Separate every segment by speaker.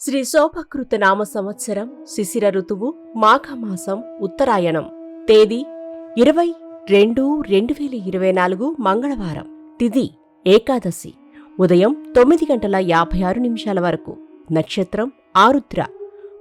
Speaker 1: శ్రీ శోభకృత నామ సంవత్సరం శిశిర ఋతువు మాఘమాసం ఉత్తరాయణం. తేదీ 20-2-2024 మంగళవారం. తిథి ఏకాదశి. ఉదయం 9:56 వరకు. నక్షత్రం ఆరుద్ర.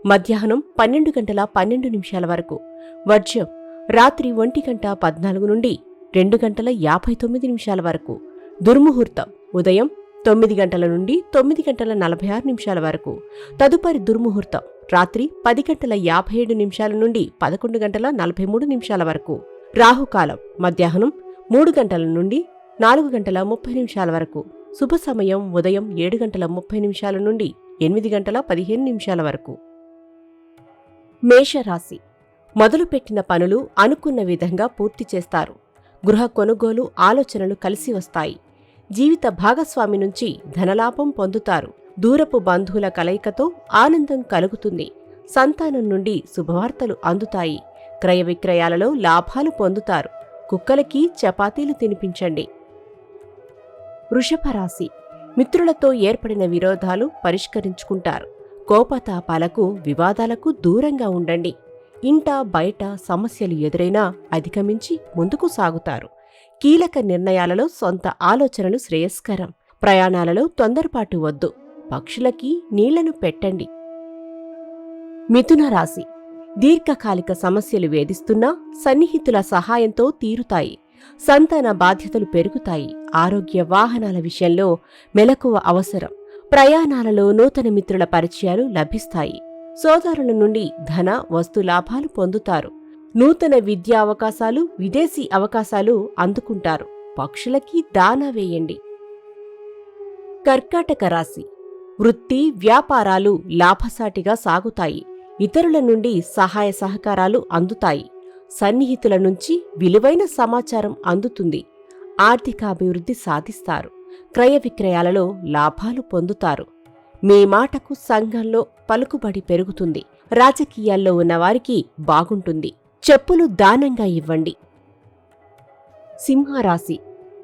Speaker 1: మధ్యాహ్నం 12:12 వరకు. వర్జ్యం రాత్రి 1:14 నుండి 2:59 వరకు. దుర్ముహూర్తం ఉదయం 9 గంటల నుండి 9:46 వరకు. తదుపరి దుర్ముహూర్తం రాత్రి 10:57 నుండి 11:43 వరకు. రాహుకాలం మధ్యాహ్నం 3 గంటల నుండి 4:30 వరకు. శుభ సమయం ఉదయం 7:30 నుండి 8:15 వరకు. మేషరాశి. మొదలుపెట్టిన పనులు అనుకున్న విధంగా పూర్తి చేస్తారు. గృహ కొనుగోలు ఆలోచనలు కలిసి వస్తాయి. జీవిత భాగస్వామి నుంచి ధనలాభం పొందుతారు. దూరపు బంధువుల కలయికతో ఆనందం కలుగుతుంది. సంతానం నుండి శుభవార్తలు అందుతాయి. క్రయ విక్రయాలలో లాభాలు పొందుతారు. కుక్కలకి చపాతీలు తినిపించండి. వృషభరాశి. మిత్రులతో ఏర్పడిన విరోధాలు పరిష్కరించుకుంటారు. కోపతాపాలకు వివాదాలకు దూరంగా ఉండండి. ఇంట బయట సమస్యలు ఎదురైనా అధిగమించి ముందుకు సాగుతారు. కీలక నిర్ణయాలలో సొంత ఆలోచనలు శ్రేయస్కరం. ప్రయాణాలలో తొందరపాటు వద్దు. పక్షులకి నీళ్లను పెట్టండి. మిథున రాశి. దీర్ఘకాలిక సమస్యలు వేధిస్తున్నా సన్నిహితుల సహాయంతో తీరుతాయి. సంతాన బాధ్యతలు పెరుగుతాయి. ఆరోగ్య వాహనాల విషయంలో మెలకువ అవసరం. ప్రయాణాలలో నూతన మిత్రుల పరిచయాలు లభిస్తాయి. సోదరుల నుండి ధన వస్తు లాభాలు పొందుతారు. నూతన విద్యా అవకాశాలు విదేశీ అవకాశాలు అందుకుంటారు. పక్షులకి దానా వేయండి. కర్కాటక రాశి. వృత్తి వ్యాపారాలు లాభసాటిగా సాగుతాయి. ఇతరుల నుండి సహాయ సహకారాలు అందుతాయి. సన్నిహితుల నుంచి విలువైన సమాచారం అందుతుంది. ఆర్థికాభివృద్ధి సాధిస్తారు. క్రయ విక్రయాలలో లాభాలు పొందుతారు. మీ మాటకు సంఘంలో పలుకుబడి పెరుగుతుంది. రాజకీయాల్లో ఉన్నవారికి బాగుంటుంది. చెప్పులు దానంగా ఇవ్వండి. సింహరాశి.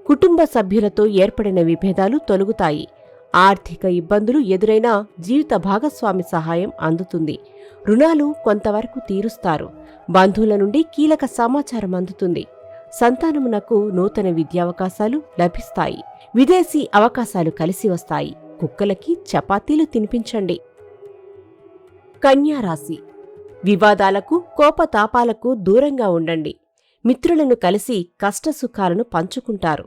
Speaker 1: కుటుంబ సభ్యులతో ఏర్పడిన విభేదాలు తొలగుతాయి. ఆర్థిక ఇబ్బందులు ఎదురైనా జీవిత భాగస్వామి సహాయం అందుతుంది. రుణాలు కొంతవరకు తీరుస్తారు. బంధువుల నుండి కీలక సమాచారం అందుతుంది. సంతానమునకు నూతన విద్యావకాశాలు లభిస్తాయి. విదేశీ అవకాశాలు కలిసి వస్తాయి. కుక్కలకి చపాతీలు తినిపించండి. కన్యారాశి. వివాదాలకు కోపతాపాలకు దూరంగా ఉండండి. మిత్రులను కలిసి కష్టసుఖాలను పంచుకుంటారు.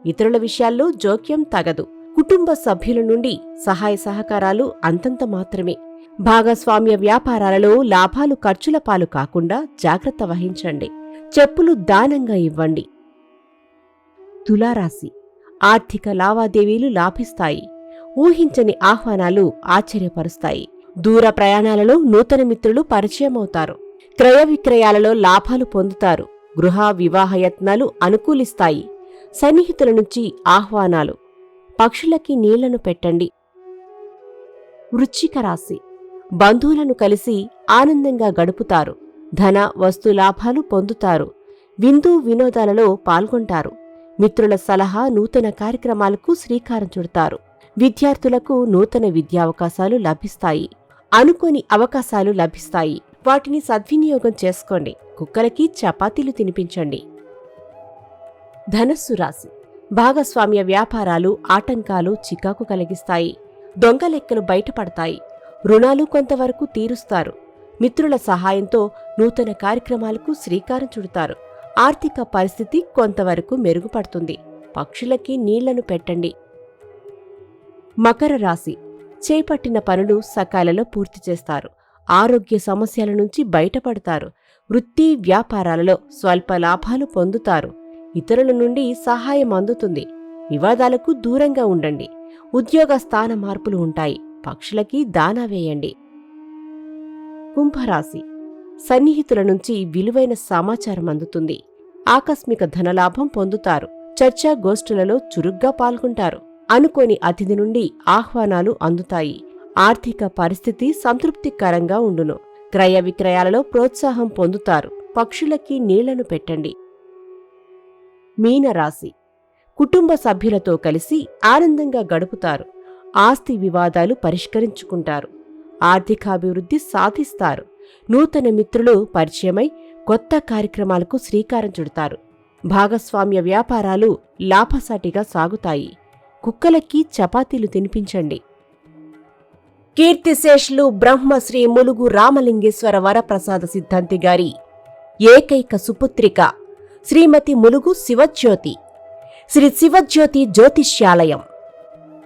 Speaker 1: ఇతరుల విషయాల్లో జోక్యం తగదు. కుటుంబ సభ్యుల నుండి సహాయ సహకారాలు అంతంత మాత్రమే. భాగస్వామ్య వ్యాపారాలలో లాభాలు ఖర్చుల పాలు కాకుండా జాగ్రత్త వహించండి. చెప్పులు దానంగా ఇవ్వండి. తులారాశి. ఆర్థిక లావాదేవీలు లాభిస్తాయి. ఊహించని ఆహ్వానాలు ఆశ్చర్యపరుస్తాయి. దూర ప్రయాణాలలో నూతన మిత్రులు పరిచయమవుతారు. క్రయ విక్రయాలలో లాభాలు పొందుతారు. గృహ వివాహ యత్నాలు అనుకూలిస్తాయి. సన్నిహితుల నుంచి ఆహ్వానాలు. పక్షులకి నీళ్లను పెట్టండి. వృశ్చిక రాశి. బంధువులను కలిసి ఆనందంగా గడుపుతారు. ధన వస్తు లాభాలు పొందుతారు. విందు వినోదాలలో పాల్గొంటారు. మిత్రుల సలహా నూతన కార్యక్రమాలకు శ్రీకారం చుడతారు. విద్యార్థులకు నూతన విద్యావకాశాలు లభిస్తాయి. అనుకోని అవకాశాలు లభిస్తాయి. వాటిని సద్వినియోగం చేసుకోండి. కుక్కలకి చపాతీలు తినిపించండి. ధనస్సు రాశి. భాగస్వామ్య వ్యాపారాలు ఆటంకాలు చికాకు కలిగిస్తాయి. దొంగ లెక్కలు బయటపడతాయి. రుణాలు కొంతవరకు తీరుస్తారు. మిత్రుల సహాయంతో నూతన కార్యక్రమాలకు శ్రీకారం చుడతారు. ఆర్థిక పరిస్థితి కొంతవరకు మెరుగుపడుతుంది. పక్షులకి నీళ్లను పెట్టండి. మకర రాశి. చేపట్టిన పనులు సకాలంలో పూర్తి చేస్తారు. ఆరోగ్య సమస్యల నుంచి బయటపడతారు. వృత్తి వ్యాపారాలలో స్వల్ప లాభాలు పొందుతారు. ఇతరుల నుండి సహాయం అందుతుంది. వివాదాలకు దూరంగా ఉండండి. ఉద్యోగ స్థాన మార్పులు ఉంటాయి. పక్షులకి దానా వేయండి. కుంభరాశి. సన్నిహితుల నుంచి విలువైన సమాచారం అందుతుంది. ఆకస్మిక ధనలాభం పొందుతారు. చర్చా గోష్ఠులలో చురుగ్గా పాల్గొంటారు. అనుకోని అతిథి నుండి ఆహ్వానాలు అందుతాయి. ఆర్థిక పరిస్థితి సంతృప్తికరంగా ఉండును. క్రయ విక్రయాలలో ప్రోత్సాహం పొందుతారు. పక్షులకి నీళ్లను పెట్టండి. మీనరాశి. కుటుంబ సభ్యులతో కలిసి ఆనందంగా గడుపుతారు. ఆస్తి వివాదాలు పరిష్కరించుకుంటారు. ఆర్థికాభివృద్ధి సాధిస్తారు. నూతన మిత్రులు పరిచయమై కొత్త కార్యక్రమాలకు శ్రీకారం చుడతారు. భాగస్వామ్య వ్యాపారాలు లాభసాటిగా సాగుతాయి. కుక్కలకి చపాతీలు తినిపించండి. కీర్తిశేషులు బ్రహ్మశ్రీ ములుగు రామలింగేశ్వర వరప్రసాద సిద్ధాంతి గారి ఏకైక సుపుత్రిక శ్రీమతి ములుగు శివజ్యోతి. శ్రీ శివజ్యోతి జ్యోతిష్యాలయం